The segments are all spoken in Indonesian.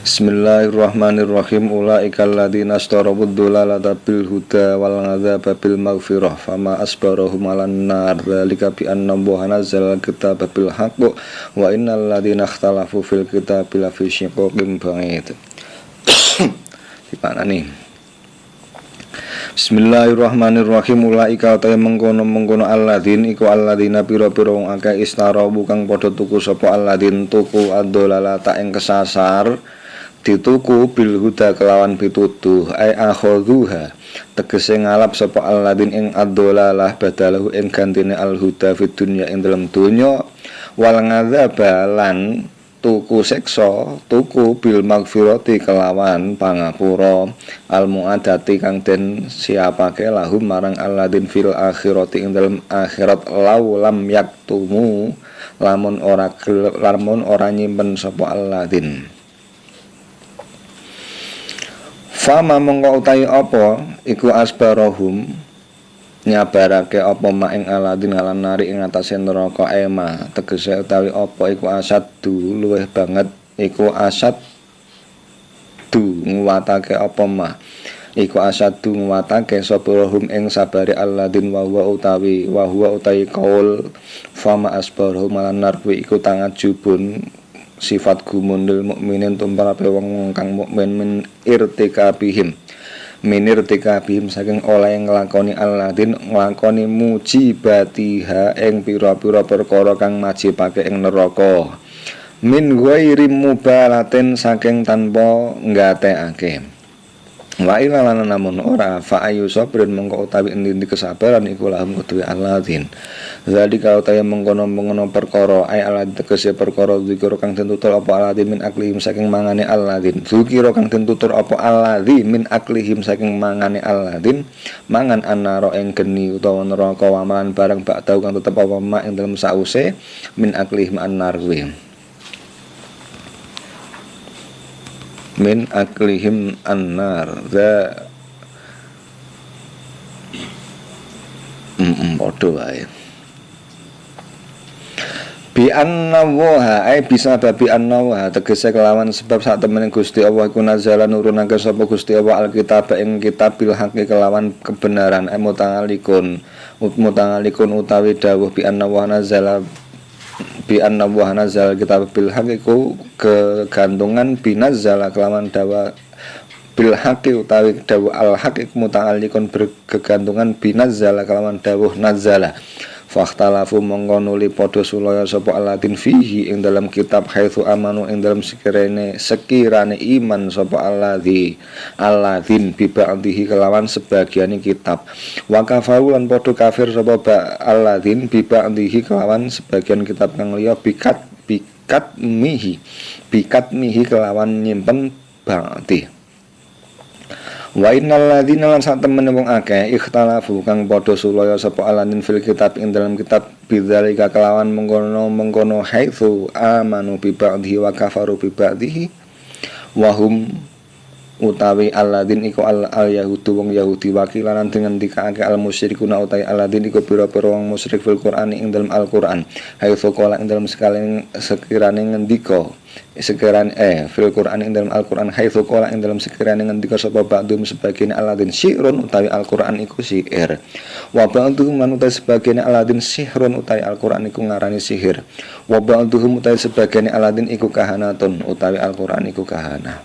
Bismillahirrahmanirrahim. Ulaikal ladzina astarabud dolalata bil huda wal ghadaba bil maghfirah fama asbarahum 'alan nar dzalika bi anna Allaha nazzala kitaba bil haqq wa innal ladzina ikhtalafu fil kitabi lafi syiqaqin ba'id. Dipanani. Bismillahirrahmanirrahim. Ulaika ta mengkono-mengkono alladzin iku alladzina pira-pira wong akeh istarabu kang padha tuku sapa alladzin tuku ad-dolalata ing kesasar dituku bil huda kelawan pituduh ai akhadhuha tegese ngalap sapa alladzin ing ad-dolalah badalahu ing gantine al-huda fid dunya ing dalem donya wal ngadzaba lan tuku seksa tuku bil magfirati kelawan pangapura al muadati kang den siapake lahum marang alladzin fil akhirati ing dalem akhirat lam yaktumu lamun ora nyimpen sapa alladzin. Fama mongko utahi apa iku asbarahum nyabarake apa ma ing alladzin lan nari ing atase neraka ema tegese utawi apa iku asadu luweh banget iku asadu nguwatake apa ma iku asadu nguwatake sabarahum ing sabare alladzin wa huwa utawi qaul fama asbarahum lan nar iku tangat jubun sifat gumundul mukminin tumpara wong kang mukmin min irtikabihim saking oleh nglakoni alladzin nglakoni mujibatiha ing pira-pira perkara kang majibake ing neraka min ghairi mubalatin saking tanpa nggatekake wa ilalan namun ora fa ayu sabrin mengko utawi endi kesabaran iku lahum kudu alladzin zalika utawi mengkono-mengkono perkara ay alladzin tegese perkara zikir kang den tutur apa alladzin min aklihim saking mangane alladzin zikir kang den tutur apa alladzin min aklihim saking mangane alladzin mangan annara ing geni utawa neraka wamalan barang bak tau kang tetep apa mak ing dalem sause min aklihim annar min aklihim annar podo wae bi anna wa ai bisa babi anna wa tegese kelawan sebab sak temene Gusti Allah iku nazala nurunake sapa Gusti Allah alkitab ing kitab bil haqqi kelawan kebenaran mutangalikun utawi dawuh bi anna wa nazala kitab bil haqqi iku kegantungan binazala kelawan dawa bil haqqi utawi dawuh al haqqi muta'alliqun berkegantungan binazala kelawan dawuh nazala fakhtalafu mongko nuli padha sulaya sapa alladzin fihi ing dalam kitab haitsu amanu ing dalam sekirane iman sapa alladzin bi ba'dihi kelawan sebagiane kitab wa kafaru lan padha kafir sapa alladzin bi ba'dihi kelawan sebagian kitab kang liya bikat mihi kelawan nyimpen ba'di wa innal ladzina lan sak temene wong akeh ikhtalafu kang padha sulaya sapa alladzin fil kitab ing dalam kitab bidzalika kelawan mengkono haitsu amanu bi ba'dihi wa kafaru bi ba'dihi wa hum utawi alladzin iku al yahudu wong yahudi wakilan dengan dikaake al musyrikuna utawi alladzin iku pira-pira wong musyrik fil Qur'an ing dalam Al-Qur'an haitsu qala ing dalam sekirane ngendika fil Qur'an ing dalam Al-Qur'an haitsu qala ing dalam sekirane ngendika sapa ba'dhum sebagian alladzin syi'run utawi Al-Qur'an iku sihir wa ba'dhum man utawi sebagian alladzin sihrun utawi Al-Qur'an iku ngarani sihir wa ba'dhum utawi sebagian alladzin iku kahanatun utawi Al-Qur'an iku kahana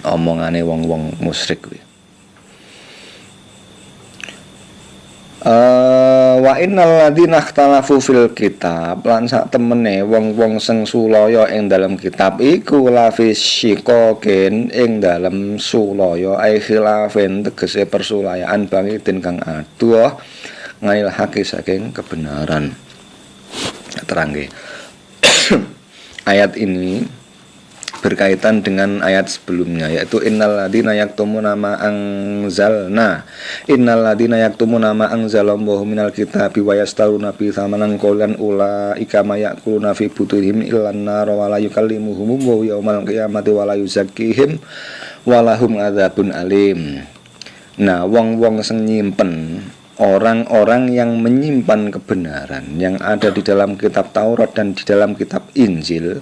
omongane wong-wong musyrik kuwi. Wa innal ladzina ikhtalafu fil kitab lan sak temene wong-wong sing sulaya ing dalam kitab iku lafi syiqaqin ing dalam sulaya ai khilafin tegese persulayaan bangidin kang adoh ngail haqi saking kebenaran. Terangke. Ayat ini berkaitan dengan ayat sebelumnya yaitu innal ladzina yaktumuna ma anzalna minal kitabi wa yastaruna bi thamanan qawlan ulaika ma yaquluna fi butunihim illan nar wa la yukallimuhum yaumal qiyamati wa la yuzakkihim wa lahum adzabun alim. Nah, wong-wong sing nyimpen orang-orang yang menyimpan kebenaran yang ada di dalam kitab Taurat dan di dalam kitab Injil,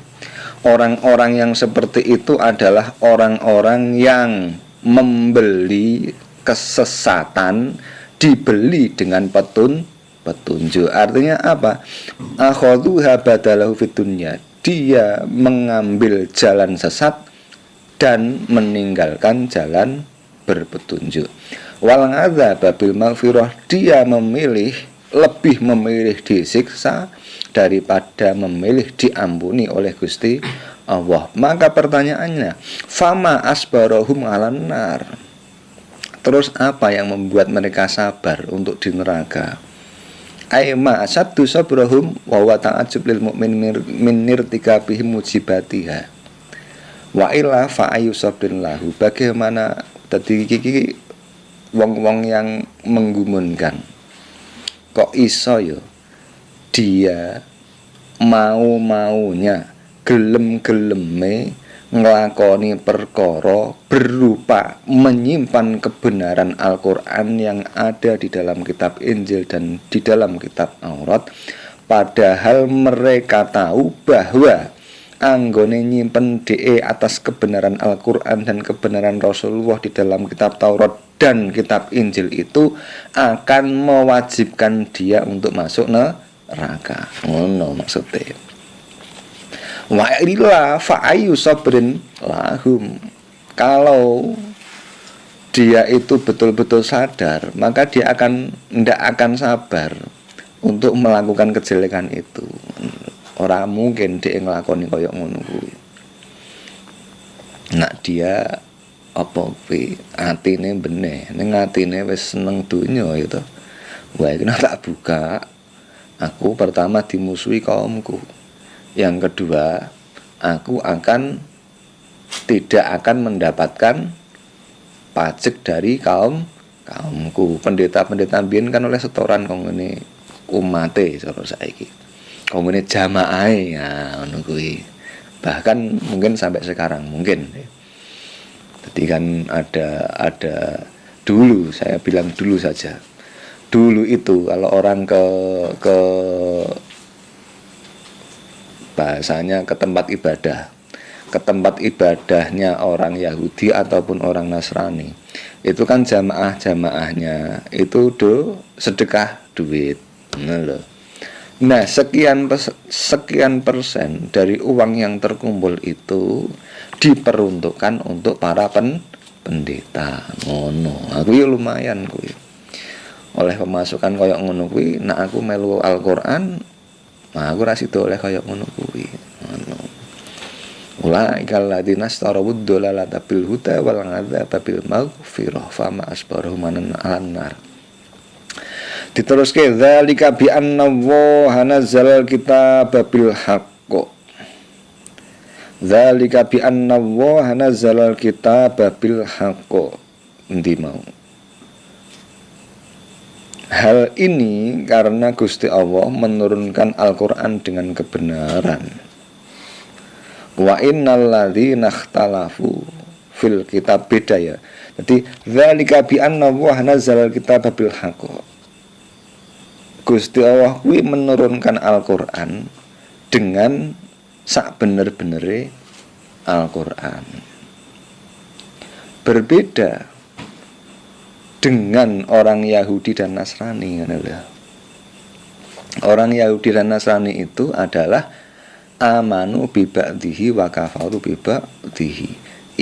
Orang-orang yang seperti itu adalah orang-orang yang membeli kesesatan dibeli dengan petunjuk. Artinya apa? Akhadhuha badalahu fid dunya. Dia mengambil jalan sesat dan meninggalkan jalan berpetunjuk. Wal ghadzaba bil maghfirah, dia lebih memilih disiksa daripada memilih diampuni oleh Gusti Allah. Maka pertanyaannya, fama asbarahum 'alan nar. Terus apa yang membuat mereka sabar untuk di neraka? Aima asaddu sabrahum wa wa ta'ajjub lil mu'min min nirtikabihim mujibatiha. Wa illa fa ayu sabrin lahu. Bagaimana tadi iki wong-wong yang menggumunkan. Kok iso yo dia mau-maunya gelem-geleme nglakoni perkara berupa menyimpan kebenaran Al-Qur'an yang ada di dalam kitab Injil dan di dalam kitab Taurat, padahal mereka tahu bahwa anggone nyimpen DE atas kebenaran Al-Qur'an dan kebenaran Rasulullah di dalam kitab Taurat dan kitab Injil itu akan mewajibkan dia untuk masuk neraka. Ngono maksudnya. Wa illa fa ayu sabrin lahum. Kalau dia itu betul-betul sadar, maka dia tidak akan sabar untuk melakukan kejelekan itu. Ora mungkin dia nglakoni koyo ngono kuwi. Nak dia apa kuwi atine beneh, ning atine wis seneng donya ya to. Wae kena tak buka. Aku pertama dimusuhi kaumku. Yang kedua, aku tidak akan mendapatkan pajak dari kaumku. Pendeta-pendeta mbiyen kan oleh setoran kanggo umate cara saiki. Kanggo jamaahe ya ngono kuwi. Bahkan mungkin sampai sekarang mungkin. Jadi kan ada dulu, saya bilang dulu saja. Dulu itu kalau orang ke bahasanya ke tempat ibadahnya orang Yahudi ataupun orang Nasrani, itu kan jamaahnya itu sedekah duit. Nah, sekian persen dari uang yang terkumpul itu diperuntukkan untuk para pendeta. Ngono. Aku ya lumayan kuwi. Oleh pemasukan koyok ngono kuwi, nak aku melu Al-Qur'an, nah aku ra sida oleh koyok ngono kuwi. Ngono. Ulaikal ladzina starawud dalalata bil huda wal ghadzaba bil maghfirah fama asbaruhum an-nar. Diteruske dzalika bi anna wa nazzalal kitaba bil haqq. Dzalika bi anna wa nazzalal kitaba bil haqq. Endi mau? Hal ini karena Gusti Allah menurunkan Al-Qur'an dengan kebenaran. Wa innal ladzina ikhtalafu fil kitab, beda ya. Jadi dzalika bi anna wa nazzalal kitaba bil haqq. Gusti Allah kuwi menurunkan Al-Qur'an dengan sak bener-benere Al-Qur'an. Berbeda dengan orang Yahudi dan Nasrani. Orang Yahudi dan Nasrani itu adalah amanu bi ba'dihi wa kafaru bi ba'dihi.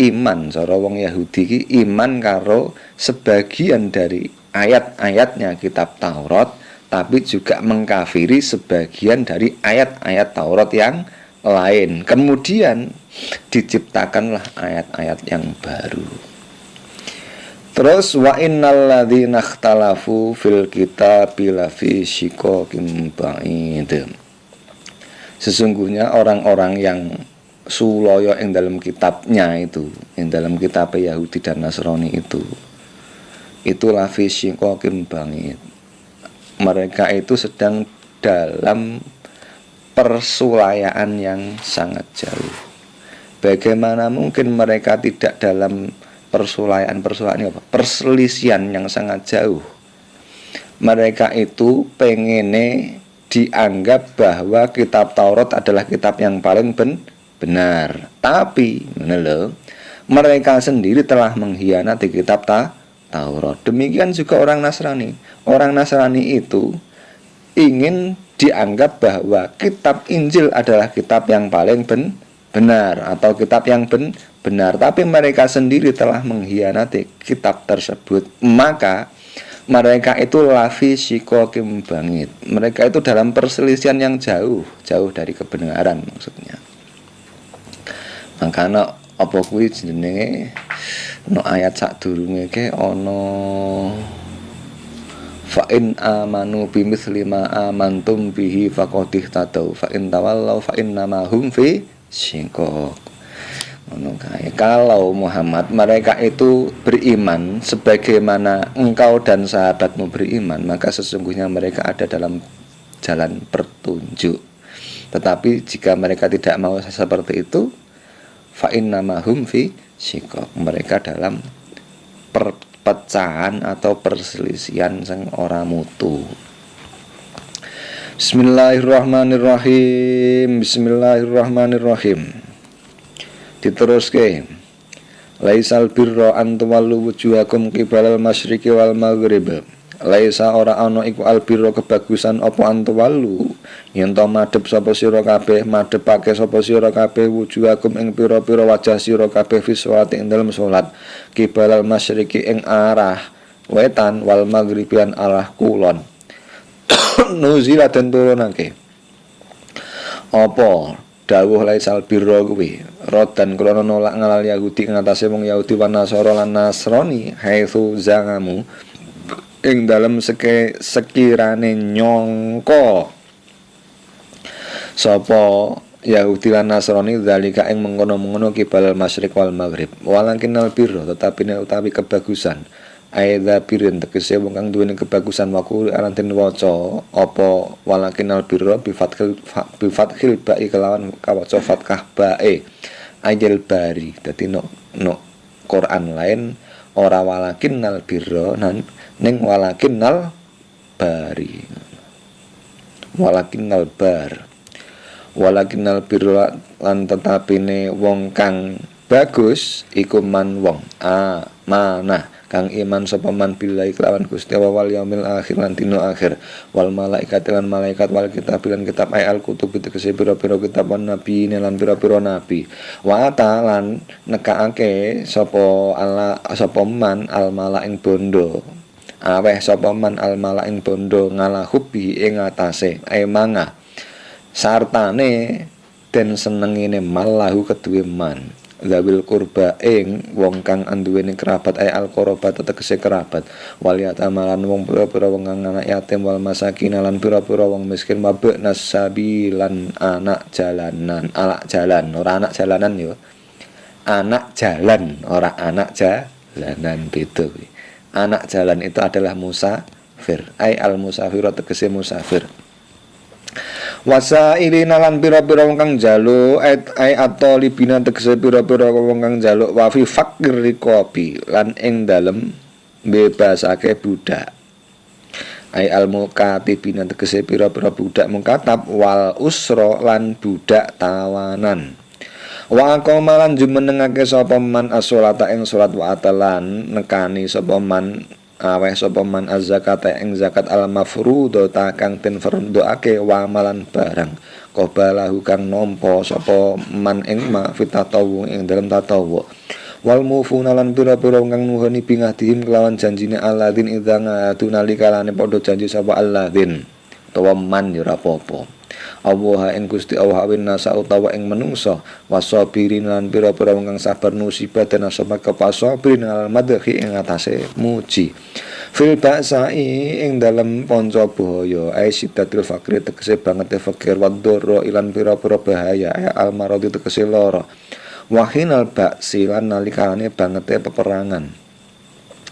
Iman cara wong Yahudi ki iman karo sebagian dari ayat-ayatnya kitab Taurat, tapi juga mengkafiri sebagian dari ayat-ayat Taurat yang lain. Kemudian diciptakanlah ayat-ayat yang baru. Terus wa innal ladzina ikhtalafu fil kitabi lafi shiqaqin ba'id. Sesungguhnya orang-orang yang suloyo ing dalam kitabnya itu, ing dalam kitab Yahudi dan Nasrani itu lafi shiqaqin ba'id. Mereka itu sedang dalam persulayaan yang sangat jauh. Bagaimana mungkin mereka tidak dalam perselisihan yang sangat jauh. Mereka itu pengene dianggap bahwa kitab Taurat adalah kitab yang paling benar. Tapi mereka sendiri telah mengkhianati kitab Taurat. Demikian juga orang Nasrani. Orang Nasrani itu ingin dianggap bahwa kitab Injil adalah kitab yang paling benar atau kitab yang benar, tapi mereka sendiri telah mengkhianati kitab tersebut. Maka mereka itu lafi syikokim bangit. Mereka itu dalam perselisihan yang jauh dari kebenaran maksudnya. Makanya apa kuwi jenenge no ayat sadurunge ke ana fa in amanu bimitsli ma amantum bihi faqad ihtadaw fa in tawallaw fa innama hum fi syiqaq. Kalau Muhammad mereka itu beriman sebagaimana engkau dan sahabatmu beriman, maka sesungguhnya mereka ada dalam jalan petunjuk. Tetapi jika mereka tidak mau seperti itu, fa innama hum fi syiqaq, mereka dalam perpecahan atau perselisihan sing ora mutu. Bismillahirrahmanirrahim. Diteruske. Laisal birra an tuwallu wujuhakum qibalal masyriqi wal maghrib. Laisa ora ana iku albirra kebagusan apa antuwalu yen to madhep sapa sira kabeh madhepake sapa sira kabeh wujuhakum ing pira-pira wajah sira kabeh fi sholati ing dalem salat kibalal masyriqi ing arah wetan wal maghribian arah kulon. Nuzila den turunake apa dawuh laisal birra kuwi rodan krana nolak ngalal Yahudi ing atase wong Yahudi lan Nasara lan Nasrani haitsu zangamu ing dalam sekirane nyongko sapa Yahudi lan Nasrani zalika ing mengkono-mengkono kibal masyriq wal maghrib walakinnal birra tetapi utawi kebagusan aidza birin tegese wong kang duweni kebagusan waku aran den waca apa walakinnal birra bi fathil ba'i kelawan kawaca fathah bae ajal bari dadi no Quran lain ora walakinnal birra ning walakinnal bari walakinnal bar walakinnal birra lan tetapine wong kang bagus iku man wong mana kang iman sapa man billahi kelawan Gusti wal yaumil akhir lan dina akhir wal malaikat lan malaikat wal kitab lan kitab al kutub tegese pira-pira kitab nabi lan pira-pira nabi wa lan nekaake sapa Allah sapa man al malaing bondo aweh sapa man al malaing bondo ngalah hubi ing atase manga sartane den senengine malahu keduwe man zabil kurba ing wong kang anduweni kerabat al qarabat tegese kerabat wal yatamalan wong pira-pira wong kang anak yatim wal masakin lan pira-pira wong miskin mabek nasabilan anak jalanan anak jalan ora anak jalanan yo anak jalan ora anak jalanan beda kuwi. Anak jalan itu adalah musafir al musafir tegese musafir wasailina lan pira-pira wong kang njaluk at-talibina tegese pira-pira wong kang njaluk wa fi faqir riqabi lan ing dalem bebasake budak al mukatibina tegese pira-pira budak mukatab wal usra lan budak tawanan wa aqamalan jumenengake sapa man as-sholata ing salat wa atalan nekani sapa man aweh sapa man az-zakata ing zakat al-mafruḍata kang den fardhoake wa amalan barang qabalahu kang nampa sapa man ing ma fitatawu ing dalem tatawu wal mufuna lan pira-pira kang nuhoni bingahdihim kelawan janjine alladzin idza ngadu nalikalane padha janji sapa alladzin utawa man ya ora apa-apa Allah ing Gusti Allah win nasa utawa ing menungso wasabirin lan pira-pira wong kang sabar musibah dan asaba kepasabirin al madhi ing atase muji fil ba'sai ing dalem panca bahaya ai sidatul fakir tegese banget fakir wadoro ilan pira-pira bahaya al maradi tegese lara wahinal ba'si lan nalikane bangete peperangan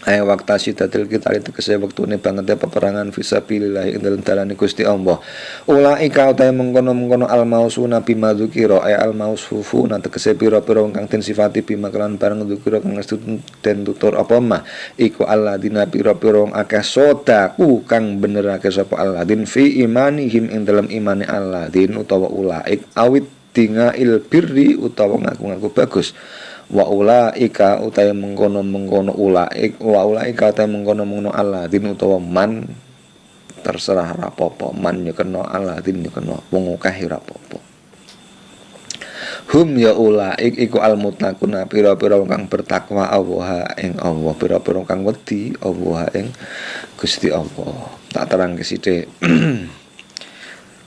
waktu sidatil kita itu kesih waktune banget peperangan fisabilillah ing dalem dalane Gusti Allah. Ulaika utahe mengkono-mengkono al mausuna bima dzukira al mausufuna tegese pira-pira kang den sifati bima kelan bareng dzukira kang den tutur apa mah iku alladzina pira-pira akeh sodaku kang benerake sapa alladzin fi imanihim ing dalem imane alladzin utawa ulaik awit dinga ilbirri utawa ngaku-ngaku bagus. Wa ulaika utawa mengkono-mengkono ulaika utawa mengkono-mengkono alladzin utawa man terserah rapopo man ya kena alladzin ya kena wong akeh rapopo. Hum ya ulaik iku almuttaquna pira-pira kang bertakwa Allah ing Allah, pira-pira kang wedi Allah ing Gusti Allah. Tak terangke sithik.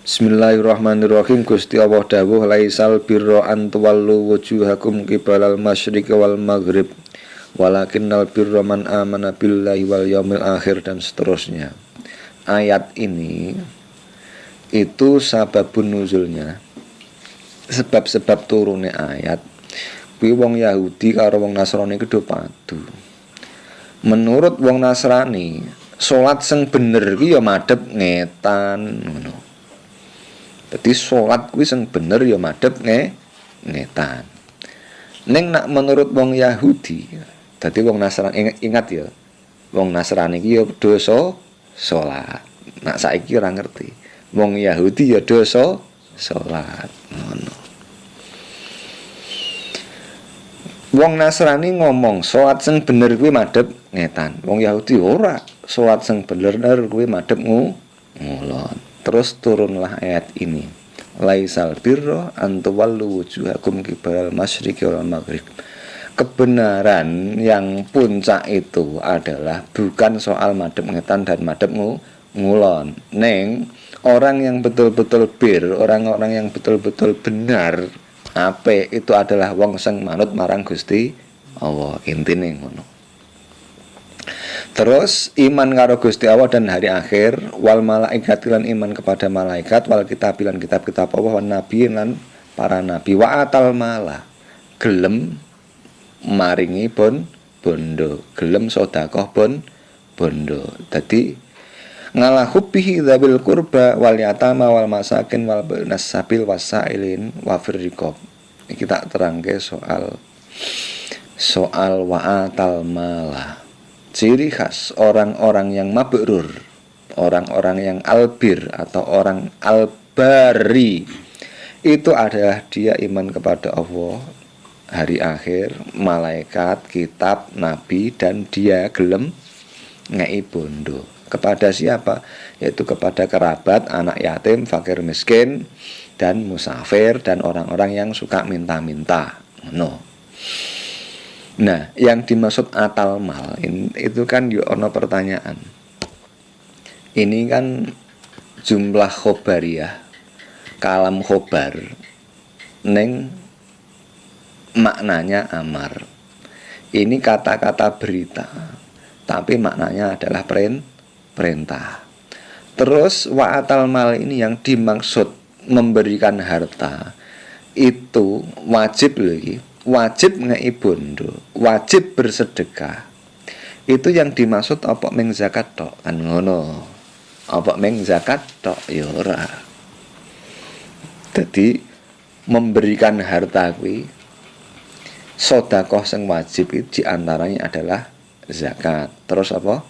Bismillahirrahmanirrahim. Gusti Allah dawuh laisal birra an tuwallu wujuhakum qibalal masyriqi wal maghrib walakinnal birra man amana billahi wal yaumil akhir dan seterusnya. Ayat ini itu sababun nuzulnya, sebab-sebab turune ayat kuwi wong Yahudi karo wong Nasrani kudu padu. Menurut wong Nasrani, salat sing bener kuwi ya madhep ngetan ngono. Dadi salat kuwi sing bener ya madhep ngetan. Ning nak menurut wong Yahudi, dadi wong Nasrani ingat ya, wong Nasrani iki ya dosa salat. Nak saiki ora ngerti. Wong Yahudi ya dosa salat ngono. Wong Nasrani ngomong salat sing bener kuwi madhep ngetan. Wong Yahudi ora, salat sing bener kuwi madhep ngulon. Terus turunlah ayat ini. Laisal birra an tuwallu wujuhakum qibalal masyriqi wal maghrib. Kebenaran yang puncak itu adalah bukan soal madhep ngetan dan madhep ngulon. Neng orang yang betul-betul orang-orang yang betul-betul benar ape itu adalah wong sing manut marang Gusti Allah, intine ngono. Terus iman karo Gusti Allah dan hari akhir, wal malaikat lan iman kepada malaikat, wal kitab lan kitab-kitab Allah, wan nabi lan para nabi, wa atal mala gelem maringi bondo, gelem sedekah bondo. Dadi ngalah hubbihi dzabil qurba wal yatama wal masakin wal nasabil wasailin wa firriqab. Iki tak terangke soal wa'atal mala. Ciri khas orang-orang yang mabrur, orang-orang yang albir atau orang albari itu adalah dia iman kepada Allah, hari akhir, malaikat, kitab, nabi, dan dia gelem ngei bondo. Kepada siapa? Yaitu kepada kerabat, anak yatim, fakir miskin, dan musafir, dan orang-orang yang suka minta-minta. No. Nah, yang dimaksud atal mal itu kan yo ono pertanyaan. Ini kan jumlah khobariyah, kalam khobar, neng maknanya amar. Ini kata-kata berita, tapi maknanya adalah perintah. Terus wa'atal mal ini yang dimaksud memberikan harta itu wajib lagi, wajib ngei bondo, wajib bersedekah. Itu yang dimaksud apa meng zakat tok kan ngono. Apa meng zakat tok ya ora. Jadi memberikan harta kuwi sedekah sing wajib itu diantaranya adalah zakat. Terus apa?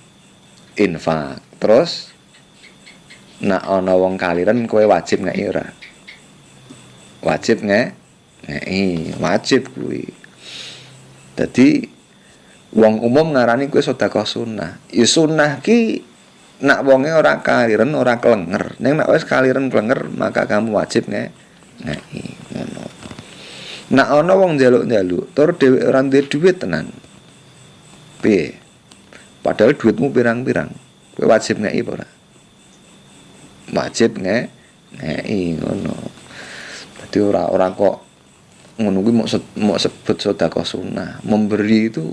Infak. Terus nak ana wong kaliren kowe wajib ngeki ora? Wajib ngeki, wajib kuwi. Dadi wong umum ngarani kuwi sedekah sunnah. Ya sunnah ki nak wonge ora kaliren, ora klenger. Ning nak wis kaliren klenger, maka kamu wajib ngeki ngono. Nak ana wong njaluk-njaluk, tur dhewe ora duwe dhuwit tenan. Piye? Padahal duitmu pirang-pirang. Kowe wajib ngeki apa ora? Wajib ngeki ngono. Dadi ora kok ngono kuwi mok sebut sedekah sunnah. Memberi itu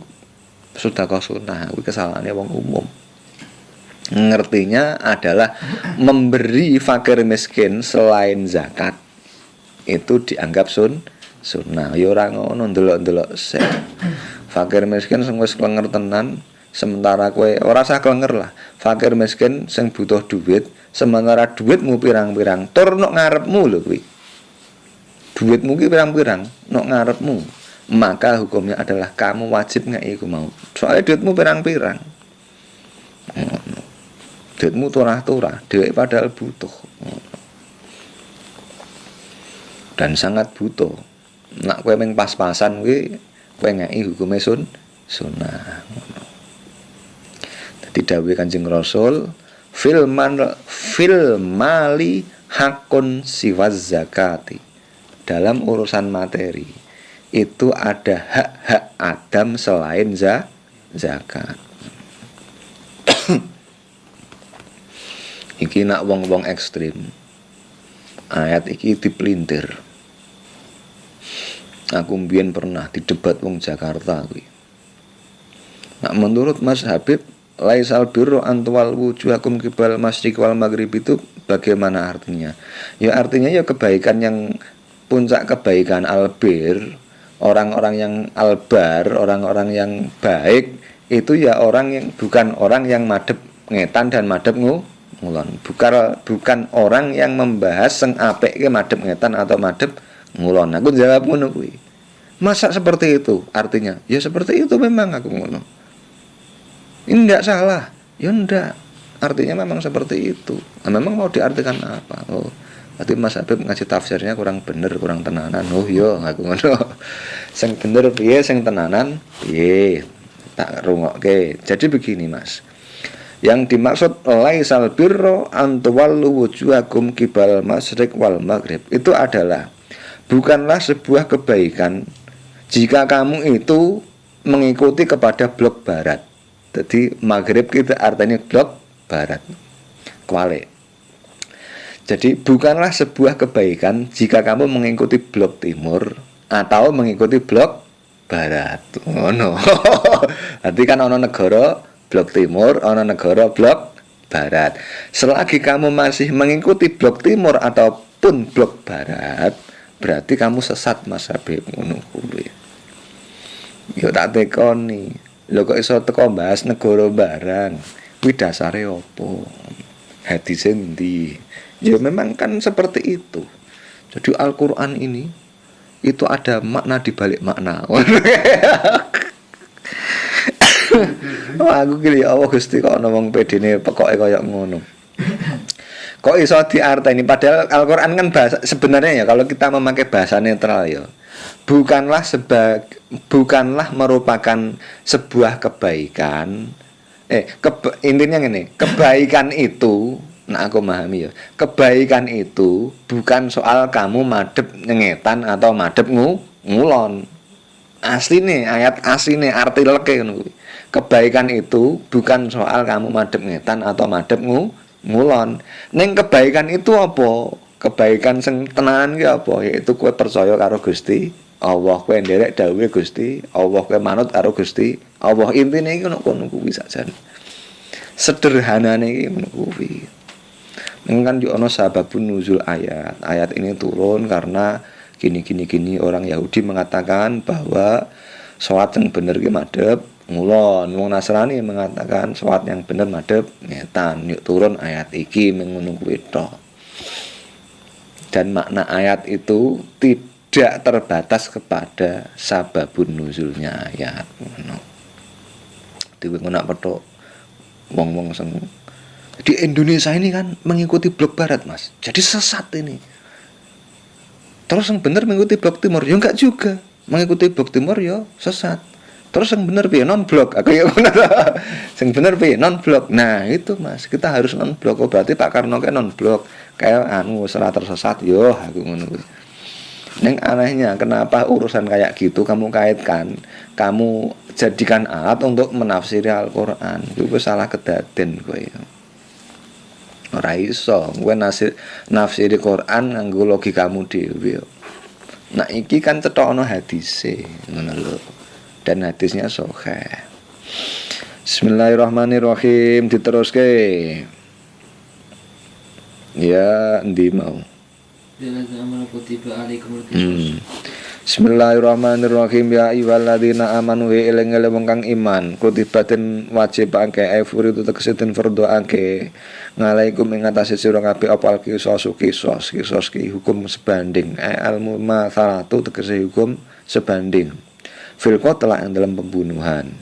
sedekah sunnah kuwi kesalahane wong umum. Ngertinya adalah memberi fakir miskin selain zakat itu dianggap sunnah. Ya ora ngono ndelok-ndelok sik. Fakir miskin sing wis klenger tenan, sementara kowe ora usah klenger lah. Fakir miskin sing butuh duit, sementara duitmu pirang-pirang, tur nok ngarepmu lho kuwi. Duitmu ki pirang-pirang, nok ngarepmu. Maka hukumnya adalah kamu wajib ngeki iku mau. Soale duitmu pirang-pirang. Duitmu turah-turah, dhewe padahal butuh. dan sangat butuh. Nak kowe meng pas-pasan kuwi kowe ngeki hukume sunnah. Dadi dawuhe Kanjeng Rasul, fil mali hakun siwaz zakati. Dalam urusan materi itu ada hak-hak Adam selain zakat. Iki nak wong-wong ekstrim. Ayat iki dipelintir. Aku mbiyen pernah didebat wong Jakarta kuwi. Nak menurut Mas Habib, laisal birru antwal wujuhakum qibal masyriq wal maghrib itu bagaimana artinya? Ya artinya ya kebaikan yang puncak kebaikan albir, orang-orang yang albar, orang-orang yang baik itu ya orang yang bukan orang yang madhep ngetan dan madhep ngulon. Bukan orang yang membahas sing apik ke madhep ngetan atau madhep ngulon. Aku jawab ngono kuwi. Masa seperti itu artinya? Ya seperti itu memang aku ngono. Ini enggak salah. Ya enggak. Artinya memang seperti itu. Nah, memang mau diartikan apa? Oh, berarti Mas Habib ngasih tafsirnya kurang bener, kurang tenanan. Oh iya, aku ngono. Sing bener piye, sing tenanan piye? Tak rungokke. Jadi begini, Mas. Yang dimaksud laisal birro antuwallu wujuhakum qibal masyriq wal maghrib itu adalah bukanlah sebuah kebaikan jika kamu itu mengikuti kepada blok barat. Jadi maghrib kita artinya blok barat. Kuali. Jadi bukanlah sebuah kebaikan jika kamu mengikuti blok timur atau mengikuti blok barat. Oh no. Berarti kan ono negara blok timur, ono negara blok barat. Selagi kamu masih mengikuti blok timur ataupun blok barat, berarti kamu sesat Mas Habib ngono kuwi. Yo tak tekoni. Lho kok iso teko bahas negara barang. Kuwi dasare opo? Hadise endi? Ya memang kan seperti itu. Jadi Al-Qur'an ini itu ada makna di balik makna. Aku gini ya Allah Gusti kok ngomong pedine pokoke kaya ngono. Kok iso diarteni padahal Al-Qur'an kan bahasa sebenarnya ya kalau kita memakai bahasa netral ya. Bukanlah merupakan sebuah kebaikan. Intinya ngene, kebaikan itu nah aku memahami ya. Kebaikan itu bukan soal kamu madhep nyengetan atau madhep ngulon. Asline ayat asline arti leke ngono kuwi. Kebaikan itu bukan soal kamu madhep ngetan atau madhep ngulon. Ning kebaikan itu apa? Kebaikan sing tenanan ki apa? Yaitu kowe percaya karo Gusti Allah, kowe nderek dawuhe Gusti Allah, kowe manut karo Gusti Allah. Intine iki ngono kuwi sakjane. Sederhanane iki ngono kuwi. Kan yo ana sababun nuzul ayat. Ayat ini turun karena gini orang Yahudi mengatakan bahwa salat yang bener ki madhep ngulon. Wong Nasrani mengatakan salat yang bener madhep ngetan. Yuk turun ayat iki mengono kuwi tok. Dan makna ayat itu tidak terbatas kepada sababun nuzulnya ayat ngono. Dhewe ngono petok wong-wong sing di Indonesia ini kan mengikuti blok barat Mas. Jadi sesat ini. Terus yang benar mengikuti blok timur ya enggak juga. Mengikuti blok timur ya sesat. Terus yang benar piye non blok. Aku ya bener. Sing bener piye non blok. Nah, itu Mas, kita harus non blok. Oh, berarti Pak Karno kan non blok. Kayak ora tersesat yo aku ngono kuwi. Ning anehnya kenapa urusan kayak gitu kamu kaitkan, kamu jadikan alat untuk menafsiri Al-Qur'an. Itu salah kedaden kowe. Ora iso, kowe nafsiri Quran nganggo logikamu dhewe. Nah iki kan cetokno hadise, ngono lho. Dan hadisnya sahih. Bismillahirrahmanirrahim, diteruske. Ya, endi mau? Bismillahirrahmanirrahim. Ya ayyuhalladzina amanu wa eling-eling wong kang iman kutibatin wajibake furidu tegese den fardhoake ngalaikum ing atase sira kabeh apa kisos ki hukum sebanding ilmu matsalatu tegese hukum sebanding fil qatla ing dalam pembunuhan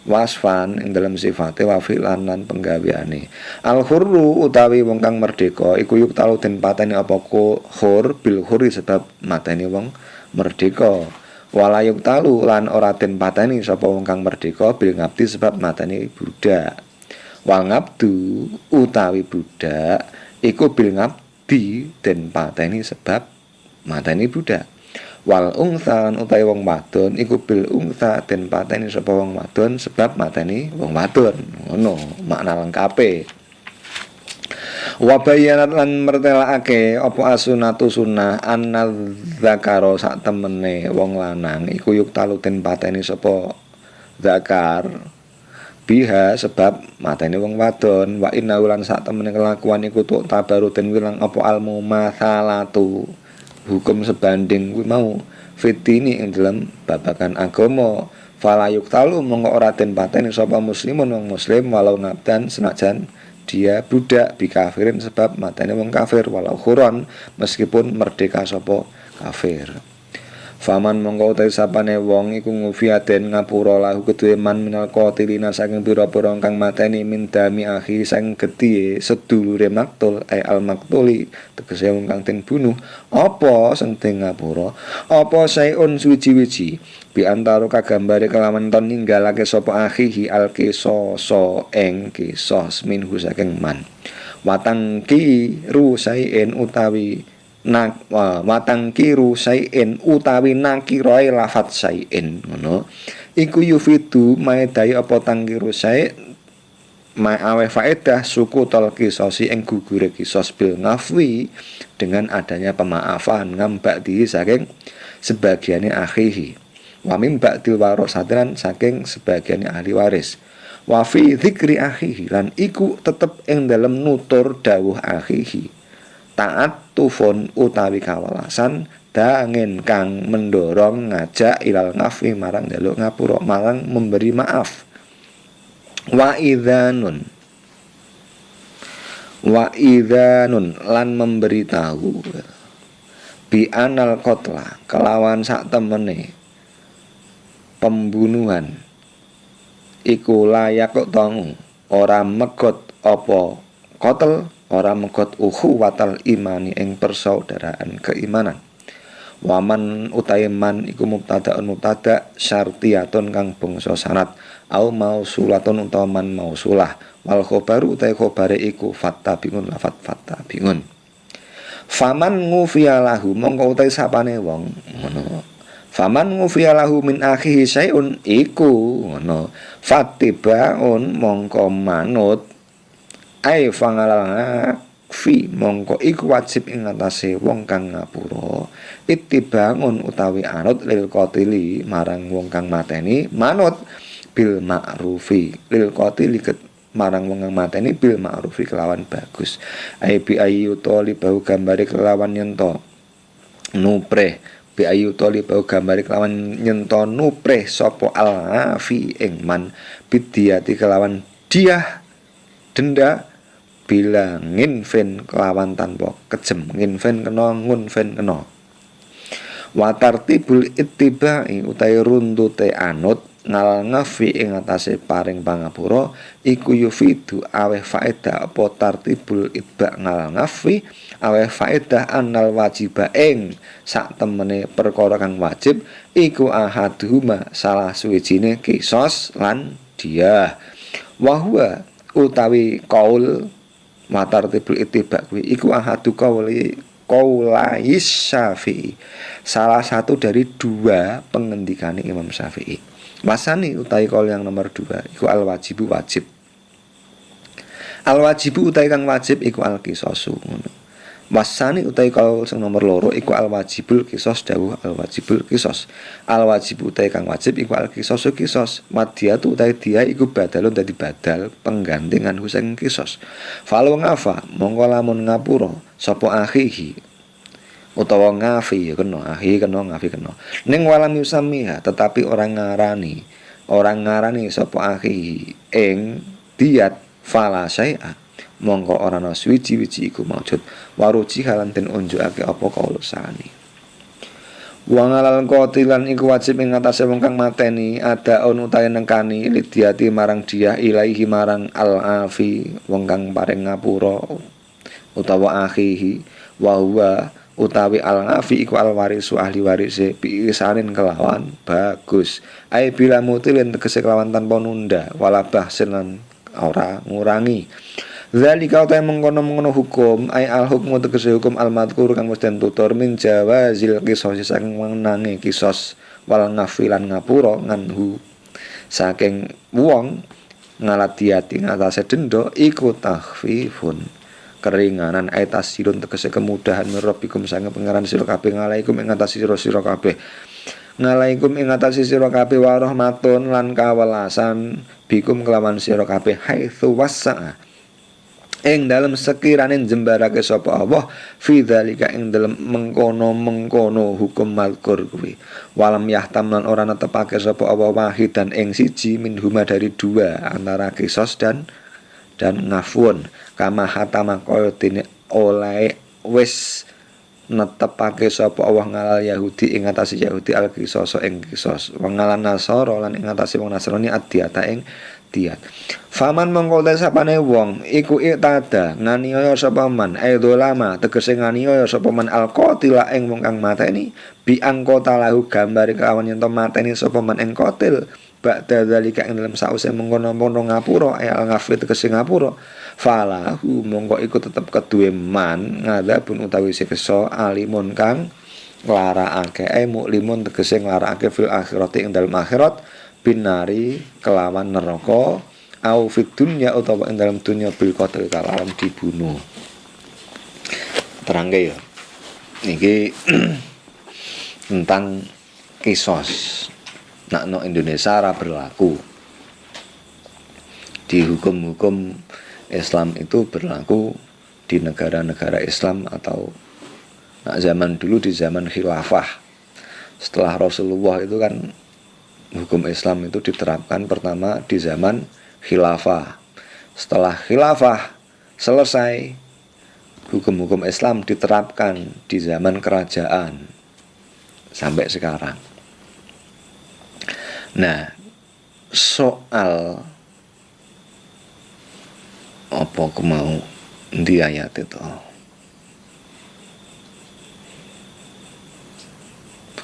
wasfan ing dalam sifate wa fi'lan lan penggaweane. Al hurru utawi wong kang merdeka iku yuk talu den pateni apa khur bil khuri sebab mateni wong merdeka. Wala yuk talu lan ora den pateni sapa wong kang merdeka bil ngabdi sebab mateni budak. Wal ngabdu utawi budak iku bil ngabdi den pateni sebab mateni budak. Wal ungsa utawi wong wadon iku bil ungsa den pateni sapa wong wadon sebab mateni wong wadon. Ngono makna lengkape. Wa bayanat lan mertelakake apa asunatu sunnah annal zakaro sak temene wong lanang iku yuk talu den pateni sapa zakar biha sebab mateni wong wadon. Wa inna ulan sak temene kelakuan iku tuk tabaru den wilang apa almu masalatu hukum sebanding kuwi mau fitini ing dalam babagan agama. Fala yuk talu mongko ora den pateni sapa muslimun wong muslim walau nabdan senajan dia budak bikafirin sebab matanya wong kafir walau khuron meskipun merdeka sapa kafir. Faman mongko utawi sapane wong iku ngufiaden ngapura lahu kedue man minal qatilina saking pira-pira kang mateni min dami akhi saking getihe sedulure maktul al maktuli tegese wong kang den bunuh apa sing den ngapura apa sayun suci-wici bi antara kagambare kelawan ton ninggalake sapa akhihi al qisoso ing qisos minhu saking man watangki rusain utawi watang kiru sain utawi nakiroe lafat sain ngono iku yufidu maedai apa tangkiru sai ma awe faedah suku tol kisosi ing gugure kisos bil ngafwi dengan adanya pemaafan ngambak di saking sebagiannya akhihi wa mim ba'dil warasatan saking sebagiannya ahli waris wa fi dzikri akhihi lan iku tetep ing dalem nutur dawuh akhihi taat tufun utawi kawelasan dangin kang mendorong ngajak ilal ngafi marang njaluk ngapura marang memberi maaf wa idzanun lan memberitahu bi anal qatla kelawan sak temene pembunuhan iku layak tongu ora megot apa qatl ora megot ukhuwatal imani ing persaudaraan keimanan. Waman utahe man iku mubtadaun mubtada syartiyatun kang bangsa syarat au mausulatun utawa man mausulah wal khabaru utahe khabare iku fattabingun lafat fattabingun. Faman ngufiyalahu mongko utahe sapane wong ngono. Faman ngufiyalahu min akhihi syai'un iku ngono. Fattibaun mongko manut ai fangalana fi mongko iku wajib ing atase wong kang ngapura ittibangun utawi anut lil qatili marang wong kang mateni manut bil ma'rufi lil qatili marang wong kang mateni bil ma'rufi kelawan bagus ai bi ayu toli bau gambare kelawan nyento nupreh bi ayu toli bau gambare kelawan nyento nupreh sapa al-afi ing man bidiati kelawan diah denda bila nginfen kelawan tanpa kejem nginfen kena ngunfen kena wa tartibul ittibai utahe runtute anut ngal ngafi ing atase paring pangapura iku yufidu aweh faedah apa tartibul itba ngal ngafi aweh faedah annal wajiba ing sak temene perkara kang wajib iku ahaduhuma salah suwijine kisos lan dia wa huwa utawi qaul matartibul ittiba kuwi iku ahadu qaulais Syafi'i salah satu dari dua pengendikane Imam Syafi'i. Wasani utawi qaul yang nomor 2 iku al wajibu wajib. Al wajibu utawi kang wajib iku al qisasu ngono. Wasani utawi qaul sing nomor 2 iku al wajibul qisas dawuh al wajibul qisas. Al wajibu utawi kang wajib iku al qisasu qisas. Madiyatu utawi dia iku badalun dadi badal penggantingan huseng qisas. Falu ngafa mongko lamun ngapura sapa akhihi utawa ngafi ya kena akhi kena ngafi kena. Ning walam yusamiha tetapi orang ngarani sapa akhihi ing diat fala syai'a mongko ora ana suwi-wiji iku maujud waruji halan den unjukake apa kaulusane Wa ngalal qatilan iku wajib ing atase wong kang mateni ada on utahe nengkani lidiati marang dia ilaihi marang al afi wong kang paring ngapura utawa akhihi wa huwa utawi al afi iku al warisu ahli warise bi isanin kelawan bagus ai bila mutilin tegese kelawan tanpa nunda wala bahsin lan ora ngurangi. Zalika uta mengkono-mengkono hukum ai al hukmu tegese hukum al madkur kang wis den tutur min jawazil qisas saking menangi kisos wal ngafilan ngapura nganhu saking wong ngalatiati ngatasé denda iku takhfifun keringanan ai tasirun tegese kemudahan mirabbikum sange pangeran sira kabeh ngalaikum ing ngatasi sira kabeh ngalaikum ing ngatasi sira kabeh wa rahmatun lan kawelasan bikum kelawan sira kabeh haitsu wasa ing dalem sekirane jembarake sapa Allah fi dzalika ing dalem mengkono hukum malkur kuwi walam yahtam lan ora netepake sapa Allah wahidan ing siji min huma dari dua antara kisos dan ngafun kama hatama kaya dene oleh wis netepake sapa Allah ngalal Yahudi ing atase Yahudi al kisos ing kisos wong ngalal Nasara lan ing atase wong Nasrani adiata ing diat. Faman mengkote sapane wong iku iktada nganiaya sapa man aidolama tegese nganiaya sapa man alqatila ing wong kang mateni bi angkota lahu gambare kelawan yen to mateni sapa man ing qatil ba'da zalika ing dalem sause mengkono-mengkono ngapura al ngafir tegese ngapura falahu mongko iku tetep keduwe man ngadabun utawi siksa alimun kang nglarakake muklimun tegese nglarakake fil akhirati ing dalem akhirat binari kelawan neraka au fid dunya utawa ing dalam dunya bil qatl kelawan dibunuh. Terangke ya. Niki tentang kisos. Nak no Indonesia ora berlaku. Di hukum-hukum Islam itu berlaku di negara-negara Islam atau zaman dulu di zaman khilafah. Setelah Rasulullah itu kan hukum Islam itu diterapkan pertama di zaman khilafah. Setelah khilafah selesai, hukum-hukum Islam diterapkan di zaman kerajaan sampai sekarang. Nah, soal apa aku mau di ayat itu?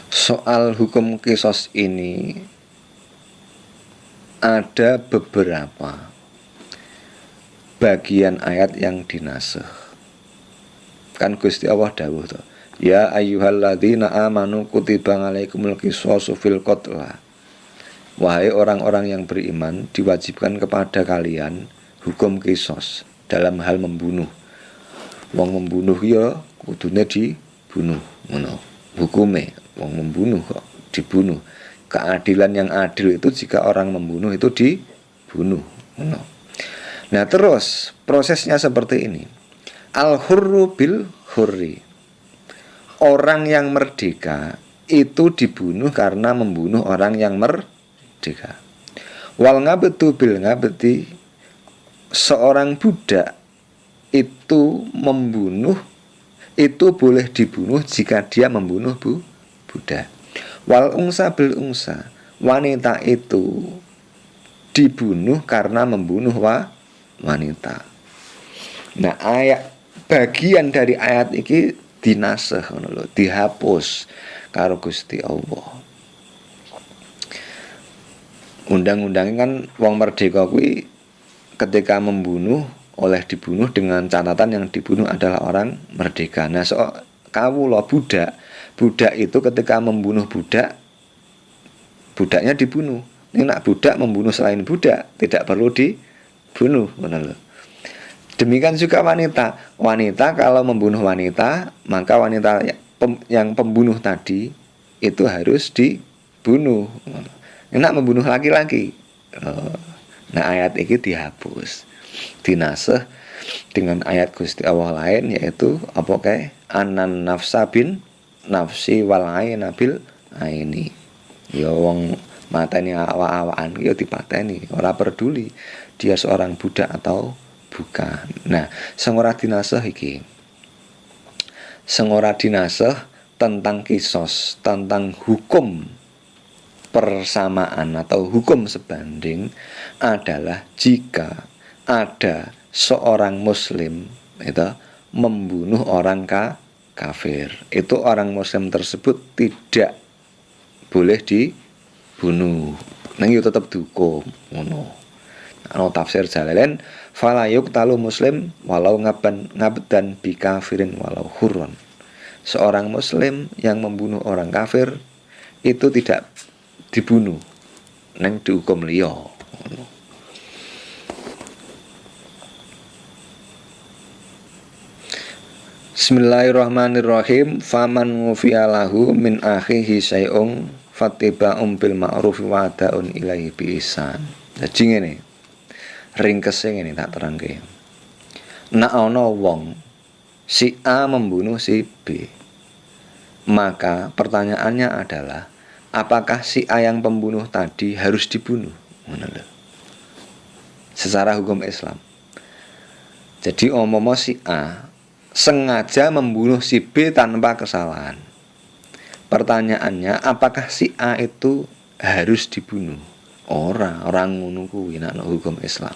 Soal hukum kisos ini ada beberapa bagian ayat yang dinasakh. Kan Gusti Allah dawuh to, ya ayyuhalladzina amanu kutiba alaikumul qisasu fil qatla. Wahai orang-orang yang beriman, diwajibkan kepada kalian hukum kisos dalam hal membunuh. Wong membunuh ya kudune dibunuh, ngono. Hukume wong membunuh kok dibunuh. Keadilan yang adil itu jika orang membunuh itu dibunuh. Nah terus prosesnya seperti ini. Al-hurru bil hurri. Orang yang merdeka itu dibunuh karena membunuh orang yang merdeka. Wal ngabetu bil ngabeti. Seorang budak itu membunuh itu boleh dibunuh jika dia membunuh budak. Wal ungsa bil ungsa, wanita itu dibunuh karena membunuh wanita. Nah, bagian dari ayat ini dinasakh, dihapus karo Gusti Allah. Undang-undang kan wong merdeka kuwi ketika membunuh oleh dibunuh dengan catatan yang dibunuh adalah orang merdeka. Nah, kawula budak itu ketika membunuh budaknya dibunuh. Ini nak budak membunuh selain budak tidak perlu dibunuh, benar. Demikian juga wanita kalau membunuh wanita maka wanita yang pembunuh tadi itu harus dibunuh. Ini nak membunuh laki-laki. Nah ayat ini dihapus, dinasakh dengan ayat Gusti Allah lain yaitu apa kayak anan nafsa bin nafsi wal aina bil aini. Ya wong mateni awak-awakan ya dipateni, ora peduli dia seorang budak atau bukan. Nah, sing ora dinasakh iki. Sing ora dinasakh tentang kisos, tentang hukum persamaan atau hukum sebanding adalah jika ada seorang muslim itu membunuh orang kafir, itu orang muslim tersebut tidak boleh dibunuh. Nang yo tetep dihukum ngono. Ana tafsir Jalalain fala yuqtalu muslim walau ngabdan bi kafirin walau hurron. Seorang muslim yang membunuh orang kafir itu tidak dibunuh, neng dihukum liya. Bismillahirrahmanirrahim. Faman ngufialahu min akhihi syai'un fattiba'um bil ma'ruf wa da'un ilaihi bi ihsan. Dadi ngene. Ringkese ngene tak terangke. Nek ana wong si A membunuh si B, maka pertanyaannya adalah apakah si A yang pembunuh tadi harus dibunuh? Secara hukum Islam. Jadi umpama si A sengaja membunuh si B tanpa kesalahan. Pertanyaannya, apakah si A itu harus dibunuh? Orang ngono kuwi nek hukum Islam.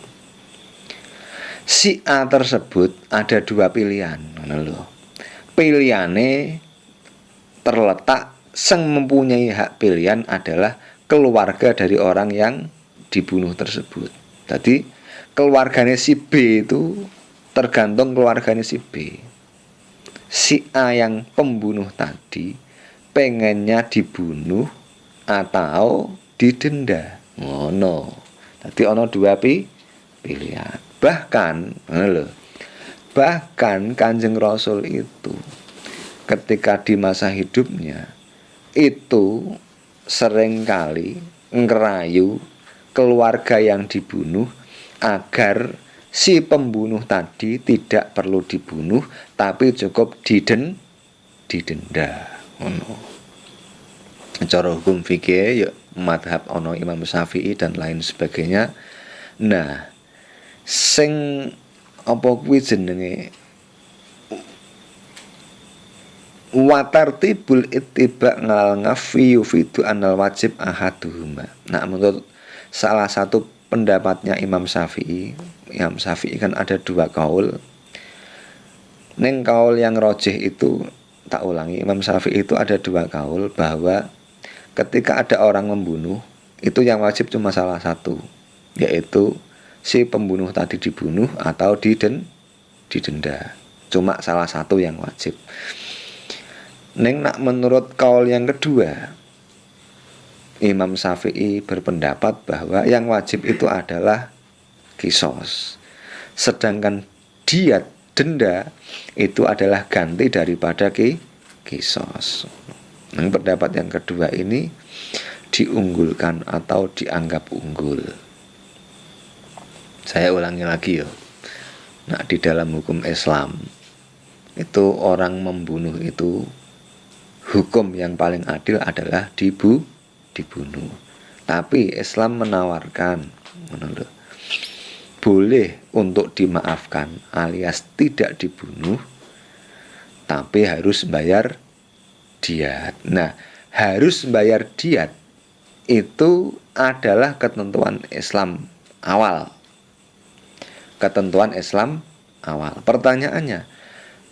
Si A tersebut ada dua pilihan, ngono lho. Pilihane terletak sang mempunyai hak pilihan adalah keluarga dari orang yang dibunuh tersebut. Jadi keluarganya si B itu tergantung keluarganya si B. Si A yang pembunuh tadi pengennya dibunuh atau didenda. Ngono. Tadi ono dua pilihan. Bahkan Kanjeng Rasul itu ketika di masa hidupnya itu seringkali ngerayu keluarga yang dibunuh agar si pembunuh tadi tidak perlu dibunuh tapi cukup didenda. Cara hukum fikih ya madhab ono Imam Syafi'i dan lain sebagainya. Nah, sing apa kuwi jenenge watartibul ittiba ngal ngafi yufidu anal wajib ahaduhuma. Nah, menurut salah satu pendapatnya Imam Syafi'i kan ada dua kaul. Neng kaul yang rojih itu, tak ulangi, Imam Syafi'i itu ada dua kaul bahwa ketika ada orang membunuh itu yang wajib cuma salah satu, yaitu si pembunuh tadi dibunuh atau didenda. Cuma salah satu yang wajib. Neng nak menurut kaul yang kedua, Imam Syafi'i berpendapat bahwa yang wajib itu adalah kisos, sedangkan diat denda itu adalah ganti daripada kisos. Nah, pendapat yang kedua ini diunggulkan atau dianggap unggul. Saya ulangi lagi ya. Nah, di dalam hukum Islam itu orang membunuh itu hukum yang paling adil adalah dibunuh. Tapi Islam menawarkan boleh untuk dimaafkan alias tidak dibunuh, tapi harus bayar diat. Nah, harus bayar diat itu adalah ketentuan Islam awal. Ketentuan Islam awal. Pertanyaannya,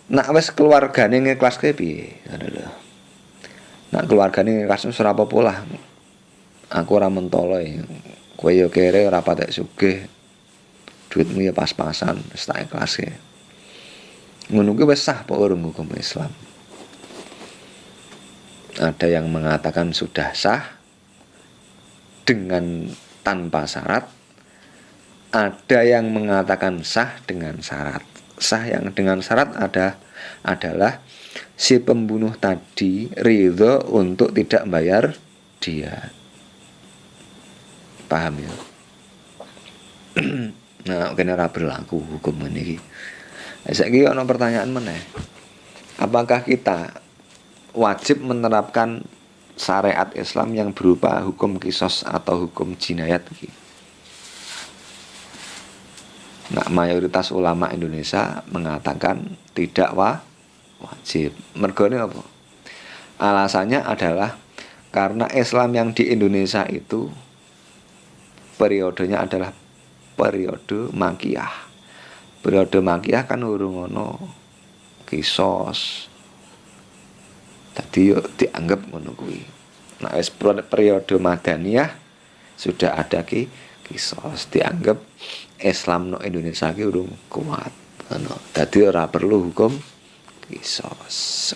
nak wis keluargane ngiklaske piye? Nak keluargane ngiklaske ora apa-apa lah. Aku ora mentolo, kowe yo kere ora patek sugih. Duitmu ya pas-pasan, wis tak ikhlaske. Ngono kuwi wis sah apa urung hukum Islam? Ada yang mengatakan sudah sah dengan tanpa syarat, ada yang mengatakan sah dengan syarat. Sah yang dengan syarat adalah si pembunuh tadi ridho untuk tidak bayar diat. Paham ya? Nah, kena ora berlaku hukum ini. Saiki ana pertanyaan meneh. Apakah kita wajib menerapkan syariat Islam yang berupa hukum kisos atau hukum jinayat iki? Nah, mayoritas ulama Indonesia mengatakan tidak wajib. Mergone apa? Alasannya adalah karena Islam yang di Indonesia itu periodenya adalah periode Makkiyah. Periode Makkiyah kan urung ono kisos. Tadi yuk dianggap ngono kuwi. Nah, wis periode Madaniyah sudah ada kisos, dianggap Islam no Indonesia ki urung kuat. Dadi ora perlu hukum kisos.